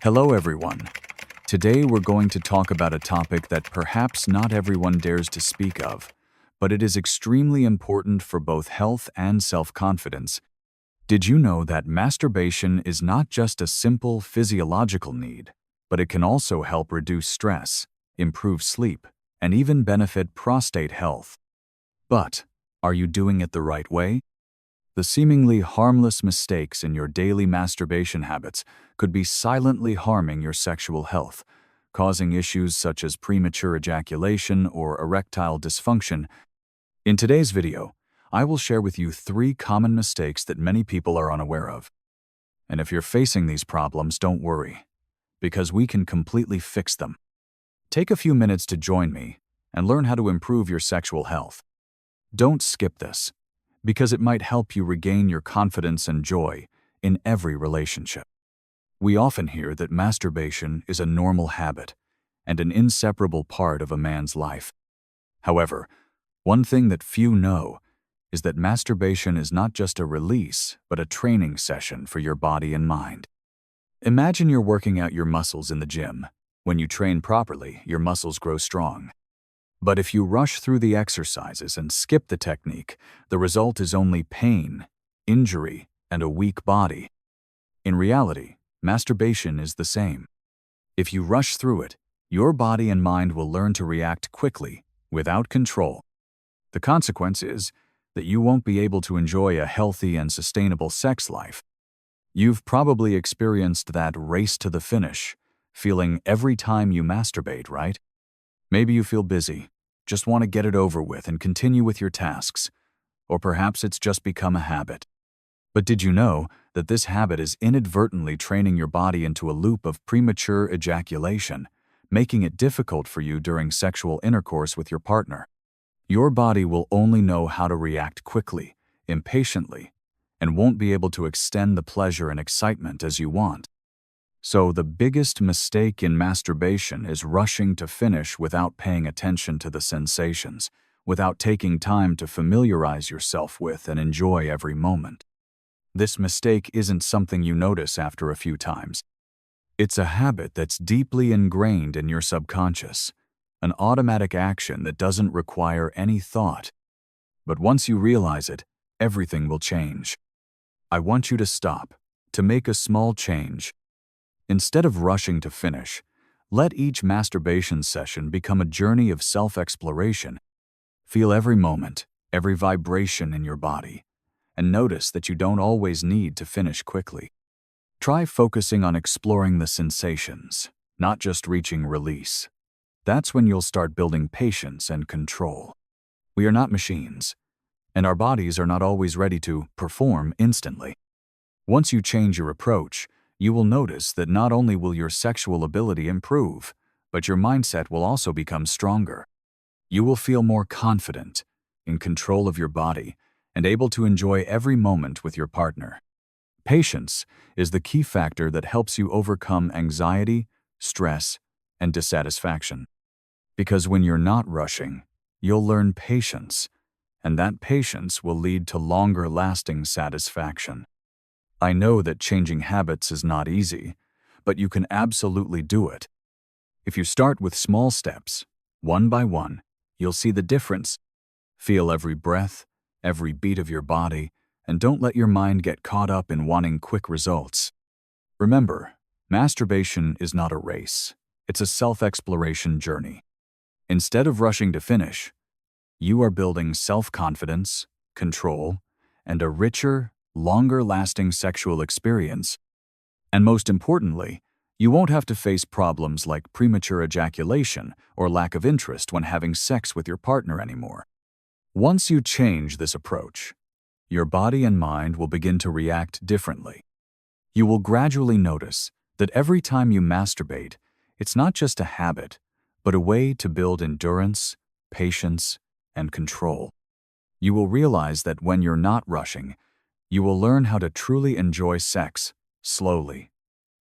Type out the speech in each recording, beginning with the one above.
Hello everyone. Today we're going to talk about a topic that perhaps not everyone dares to speak of, but it is extremely important for both health and self-confidence. Did you know that masturbation is not just a simple physiological need, but it can also help reduce stress, improve sleep, and even benefit prostate health? But are you doing it the right way? The seemingly harmless mistakes in your daily masturbation habits could be silently harming your sexual health, causing issues such as premature ejaculation or erectile dysfunction. In today's video, I will share with you 3 common mistakes that many people are unaware of. And if you're facing these problems, don't worry, because we can completely fix them. Take a few minutes to join me and learn how to improve your sexual health. Don't skip this, because it might help you regain your confidence and joy in every relationship. We often hear that masturbation is a normal habit and an inseparable part of a man's life. However, one thing that few know is that masturbation is not just a release, but a training session for your body and mind. Imagine you're working out your muscles in the gym. When you train properly, your muscles grow strong. But if you rush through the exercises and skip the technique, the result is only pain, injury, and a weak body. In reality, masturbation is the same. If you rush through it, your body and mind will learn to react quickly, without control. The consequence is that you won't be able to enjoy a healthy and sustainable sex life. You've probably experienced that race to the finish, feeling every time you masturbate, right? Maybe you feel busy, just want to get it over with and continue with your tasks. Or perhaps it's just become a habit. But did you know that this habit is inadvertently training your body into a loop of premature ejaculation, making it difficult for you during sexual intercourse with your partner? Your body will only know how to react quickly, impatiently, and won't be able to extend the pleasure and excitement as you want. So the biggest mistake in masturbation is rushing to finish without paying attention to the sensations, without taking time to familiarize yourself with and enjoy every moment. This mistake isn't something you notice after a few times. It's a habit that's deeply ingrained in your subconscious, an automatic action that doesn't require any thought. But once you realize it, everything will change. I want you to stop, to make a small change. Instead of rushing to finish, let each masturbation session become a journey of self-exploration. Feel every moment, every vibration in your body, and notice that you don't always need to finish quickly. Try focusing on exploring the sensations, not just reaching release. That's when you'll start building patience and control. We are not machines, and our bodies are not always ready to perform instantly. Once you change your approach, you will notice that not only will your sexual ability improve, but your mindset will also become stronger. You will feel more confident, in control of your body, and able to enjoy every moment with your partner. Patience is the key factor that helps you overcome anxiety, stress, and dissatisfaction. Because when you're not rushing, you'll learn patience, and that patience will lead to longer-lasting satisfaction. I know that changing habits is not easy, but you can absolutely do it. If you start with small steps, one by one, you'll see the difference. Feel every breath, every beat of your body, and don't let your mind get caught up in wanting quick results. Remember, masturbation is not a race. It's a self-exploration journey. Instead of rushing to finish, you are building self-confidence, control, and a richer, longer-lasting sexual experience. And most importantly, you won't have to face problems like premature ejaculation or lack of interest when having sex with your partner anymore. Once you change this approach, your body and mind will begin to react differently. You will gradually notice that every time you masturbate, it's not just a habit, but a way to build endurance, patience, and control. You will realize that when you're not rushing, you will learn how to truly enjoy sex, slowly,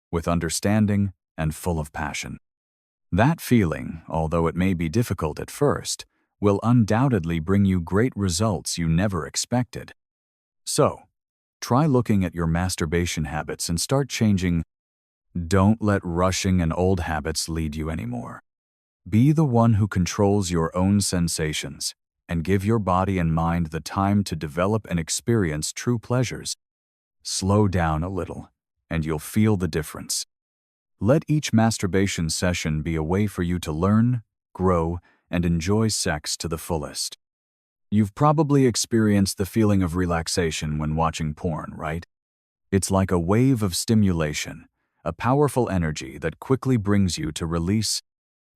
with understanding and full of passion. That feeling, although it may be difficult at first, will undoubtedly bring you great results you never expected. So, try looking at your masturbation habits and start changing Don't let rushing and old habits lead you anymore. Be the one who controls your own sensations and give your body and mind the time to develop and experience true pleasures. Slow down a little, and you'll feel the difference. Let each masturbation session be a way for you to learn, grow, and enjoy sex to the fullest. You've probably experienced the feeling of relaxation when watching porn, right? It's like a wave of stimulation, a powerful energy that quickly brings you to release.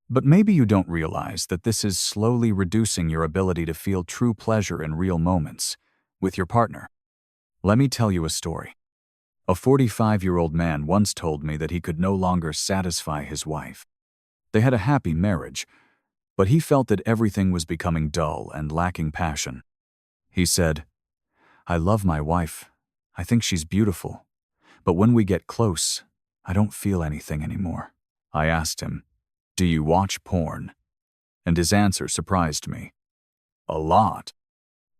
But maybe you don't realize that this is slowly reducing your ability to feel true pleasure in real moments with your partner. Let me tell you a story. A 45-year-old man once told me that he could no longer satisfy his wife. They had a happy marriage, but he felt that everything was becoming dull and lacking passion. He said, "I love my wife. I think she's beautiful. But when we get close, I don't feel anything anymore." I asked him, "Do you watch porn?" And his answer surprised me. "A lot.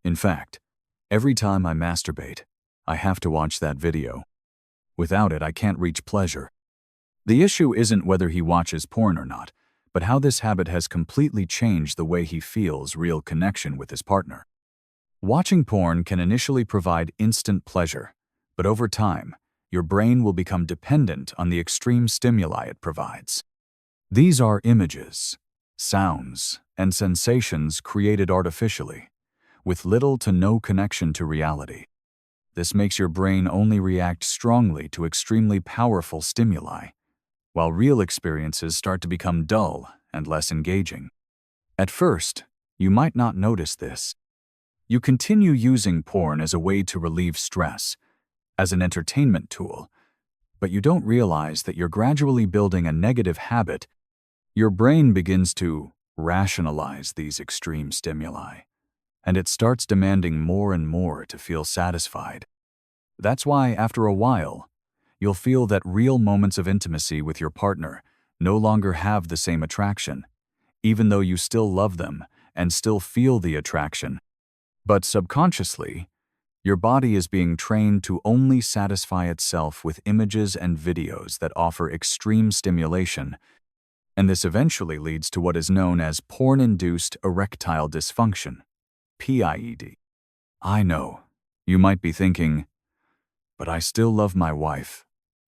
In fact, every time I masturbate, I have to watch that video. Without it, I can't reach pleasure." The issue isn't whether he watches porn or not, but how this habit has completely changed the way he feels real connection with his partner. Watching porn can initially provide instant pleasure, but over time, your brain will become dependent on the extreme stimuli it provides. These are images, sounds, and sensations created artificially, with little to no connection to reality. This makes your brain only react strongly to extremely powerful stimuli, while real experiences start to become dull and less engaging. At first, you might not notice this. You continue using porn as a way to relieve stress, as an entertainment tool, but you don't realize that you're gradually building a negative habit. Your brain begins to rationalize these extreme stimuli, and it starts demanding more and more to feel satisfied. That's why, after a while, you'll feel that real moments of intimacy with your partner no longer have the same attraction, even though you still love them and still feel the attraction. But subconsciously, your body is being trained to only satisfy itself with images and videos that offer extreme stimulation, and this eventually leads to what is known as porn-induced erectile dysfunction, PIED. I know, you might be thinking, "But I still love my wife.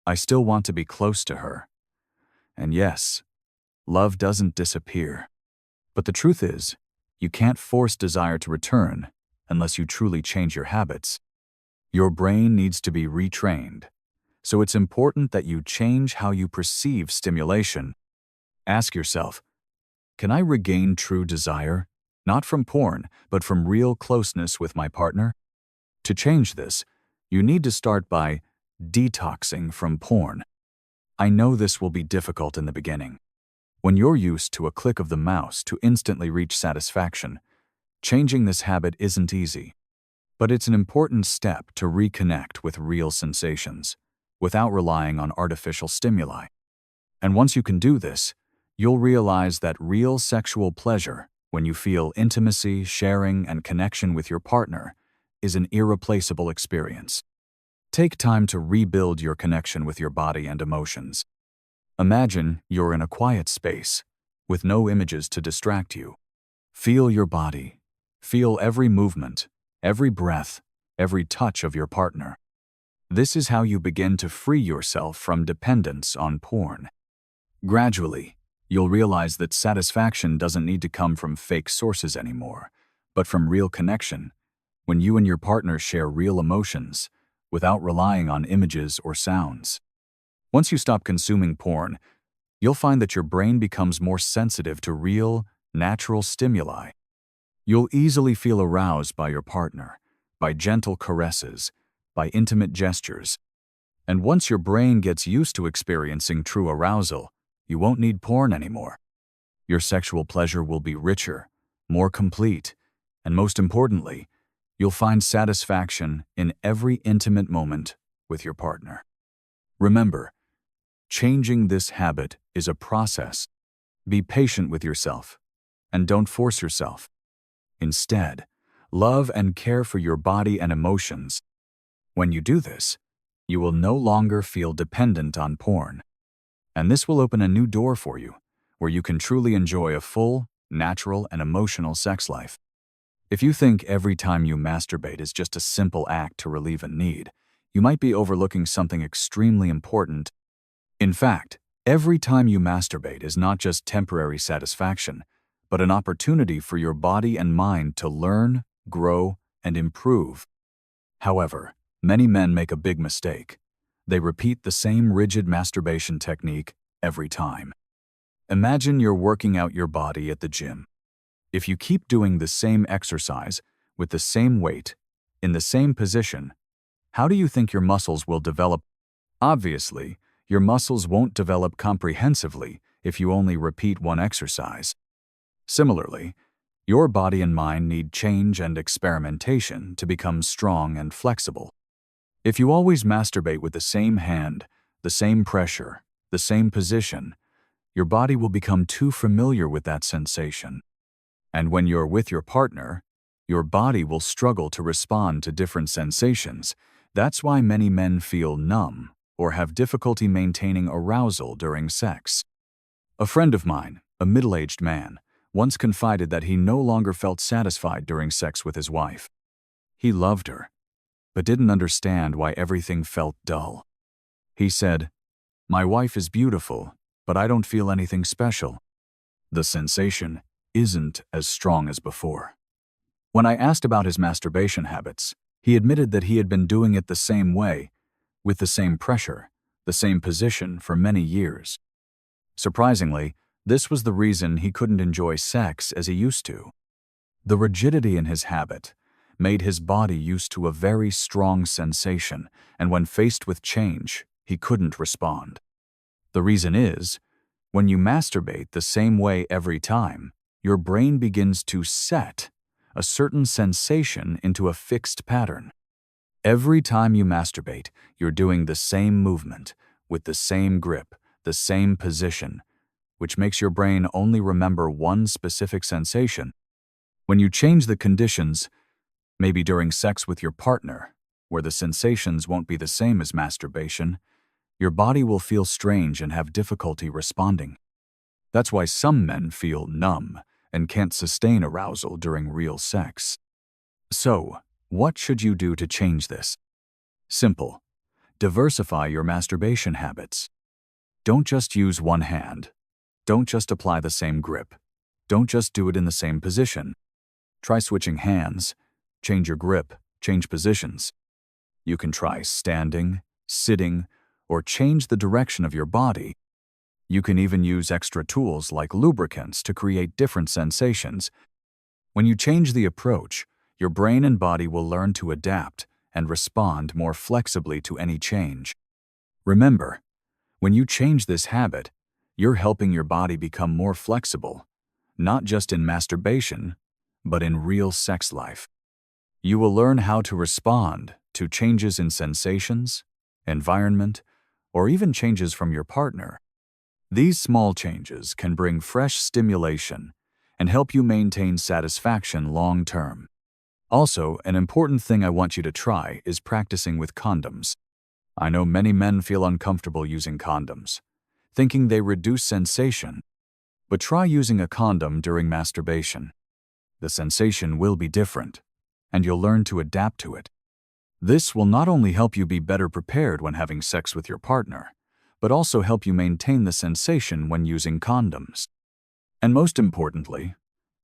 I still want to be close to her." And yes, love doesn't disappear. But the truth is, you can't force desire to return unless you truly change your habits. Your brain needs to be retrained, so it's important that you change how you perceive stimulation. Ask yourself, can I regain true desire, not from porn, but from real closeness with my partner? To change this, you need to start by detoxing from porn. I know this will be difficult in the beginning. When you're used to a click of the mouse to instantly reach satisfaction, changing this habit isn't easy. But it's an important step to reconnect with real sensations, without relying on artificial stimuli. And once you can do this, you'll realize that real sexual pleasure, when you feel intimacy, sharing, and connection with your partner, is an irreplaceable experience. Take time to rebuild your connection with your body and emotions. Imagine you're in a quiet space, with no images to distract you. Feel your body. Feel every movement, every breath, every touch of your partner. This is how you begin to free yourself from dependence on porn. Gradually, you'll realize that satisfaction doesn't need to come from fake sources anymore, but from real connection, when you and your partner share real emotions, without relying on images or sounds. Once you stop consuming porn, you'll find that your brain becomes more sensitive to real, natural stimuli. You'll easily feel aroused by your partner, by gentle caresses, by intimate gestures. And once your brain gets used to experiencing true arousal, you won't need porn anymore. Your sexual pleasure will be richer, more complete, and most importantly, you'll find satisfaction in every intimate moment with your partner. Remember, changing this habit is a process. Be patient with yourself, and don't force yourself. Instead, love and care for your body and emotions. When you do this, you will no longer feel dependent on porn. And this will open a new door for you, where you can truly enjoy a full, natural, and emotional sex life. If you think every time you masturbate is just a simple act to relieve a need, you might be overlooking something extremely important. In fact, every time you masturbate is not just temporary satisfaction, but an opportunity for your body and mind to learn, grow, and improve. However, many men make a big mistake. They repeat the same rigid masturbation technique every time. Imagine you're working out your body at the gym. If you keep doing the same exercise with the same weight, in the same position, how do you think your muscles will develop? Obviously, your muscles won't develop comprehensively if you only repeat one exercise. Similarly, your body and mind need change and experimentation to become strong and flexible. If you always masturbate with the same hand, the same pressure, the same position, your body will become too familiar with that sensation. And when you're with your partner, your body will struggle to respond to different sensations. That's why many men feel numb or have difficulty maintaining arousal during sex. A friend of mine, a middle-aged man, once confided that he no longer felt satisfied during sex with his wife. He loved her, but didn't understand why everything felt dull. He said, "My wife is beautiful, but I don't feel anything special. The sensation isn't as strong as before." When I asked about his masturbation habits, he admitted that he had been doing it the same way, with the same pressure, the same position for many years. Surprisingly, this was the reason he couldn't enjoy sex as he used to. The rigidity in his habit made his body used to a very strong sensation, and when faced with change, he couldn't respond. The reason is, when you masturbate the same way every time, your brain begins to set a certain sensation into a fixed pattern. Every time you masturbate, you're doing the same movement, with the same grip, the same position, which makes your brain only remember one specific sensation. When you change the conditions, maybe during sex with your partner, where the sensations won't be the same as masturbation, your body will feel strange and have difficulty responding. That's why some men feel numb and can't sustain arousal during real sex. So, what should you do to change this? Simple. Diversify your masturbation habits. Don't just use one hand. Don't just apply the same grip. Don't just do it in the same position. Try switching hands. Change your grip. Change positions. You can try standing, sitting, or change the direction of your body. You can even use extra tools like lubricants to create different sensations. When you change the approach, your brain and body will learn to adapt and respond more flexibly to any change. Remember, when you change this habit, you're helping your body become more flexible, not just in masturbation, but in real sex life. You will learn how to respond to changes in sensations, environment, or even changes from your partner. These small changes can bring fresh stimulation and help you maintain satisfaction long term. Also, an important thing I want you to try is practicing with condoms. I know many men feel uncomfortable using condoms, thinking they reduce sensation, but try using a condom during masturbation. The sensation will be different, and you'll learn to adapt to it. This will not only help you be better prepared when having sex with your partner, but also help you maintain the sensation when using condoms. And most importantly,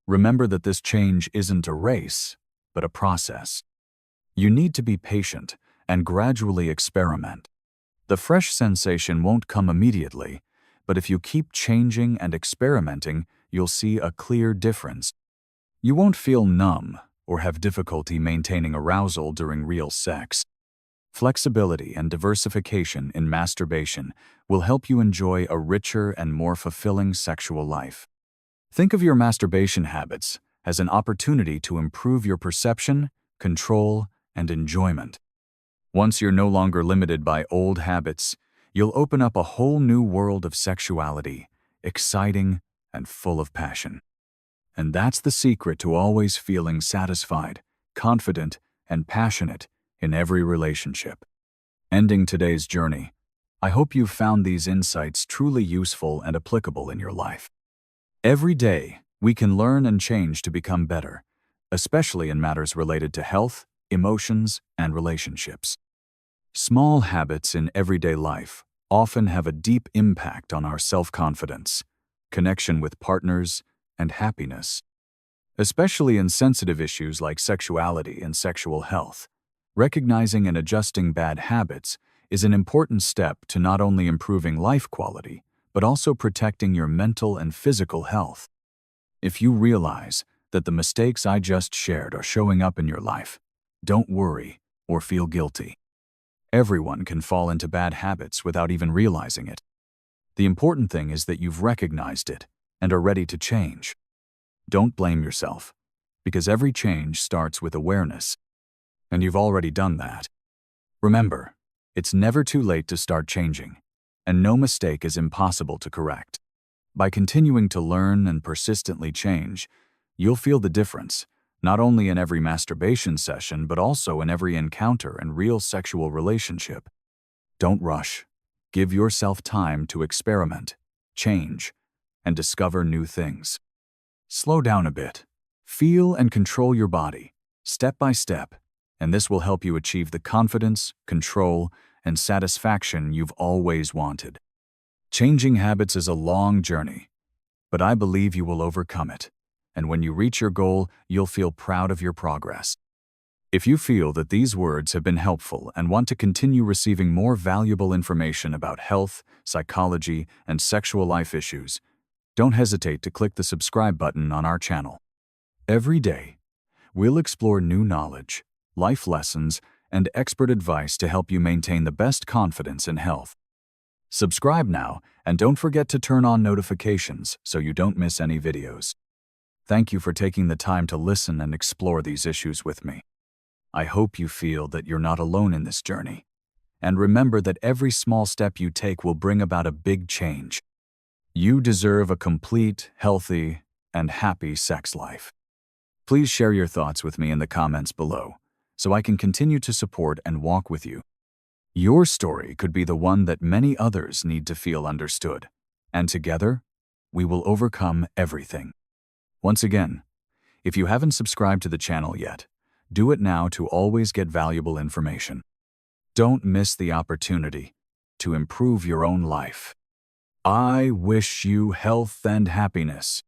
remember that this change isn't a race, but a process. You need to be patient and gradually experiment. The fresh sensation won't come immediately, but if you keep changing and experimenting, you'll see a clear difference. You won't feel numb or have difficulty maintaining arousal during real sex. Flexibility and diversification in masturbation will help you enjoy a richer and more fulfilling sexual life. Think of your masturbation habits as an opportunity to improve your perception, control, and enjoyment. Once you're no longer limited by old habits, you'll open up a whole new world of sexuality, exciting and full of passion. And that's the secret to always feeling satisfied, confident, and passionate in every relationship. Ending today's journey, I hope you've found these insights truly useful and applicable in your life. Every day, we can learn and change to become better, especially in matters related to health, emotions, and relationships. Small habits in everyday life often have a deep impact on our self-confidence, connection with partners, and happiness. Especially in sensitive issues like sexuality and sexual health, recognizing and adjusting bad habits is an important step to not only improving life quality, but also protecting your mental and physical health. If you realize that the mistakes I just shared are showing up in your life, don't worry or feel guilty. Everyone can fall into bad habits without even realizing it. The important thing is that you've recognized it and are ready to change. Don't blame yourself, because every change starts with awareness, and you've already done that. Remember, it's never too late to start changing, and no mistake is impossible to correct. By continuing to learn and persistently change, you'll feel the difference, not only in every masturbation session, but also in every encounter and real sexual relationship. Don't rush. Give yourself time to experiment, change, and discover new things. Slow down a bit. Feel and control your body, step by step, and this will help you achieve the confidence, control, and satisfaction you've always wanted. Changing habits is a long journey, but I believe you will overcome it, and when you reach your goal, you'll feel proud of your progress. If you feel that these words have been helpful and want to continue receiving more valuable information about health, psychology, and sexual life issues, don't hesitate to click the subscribe button on our channel. Every day, we'll explore new knowledge, life lessons, and expert advice to help you maintain the best confidence and health. Subscribe now, and don't forget to turn on notifications so you don't miss any videos. Thank you for taking the time to listen and explore these issues with me. I hope you feel that you're not alone in this journey. And remember that every small step you take will bring about a big change. You deserve a complete, healthy, and happy sex life. Please share your thoughts with me in the comments below, so I can continue to support and walk with you. Your story could be the one that many others need to feel understood, and together, we will overcome everything. Once again, if you haven't subscribed to the channel yet, do it now to always get valuable information. Don't miss the opportunity to improve your own life. I wish you health and happiness.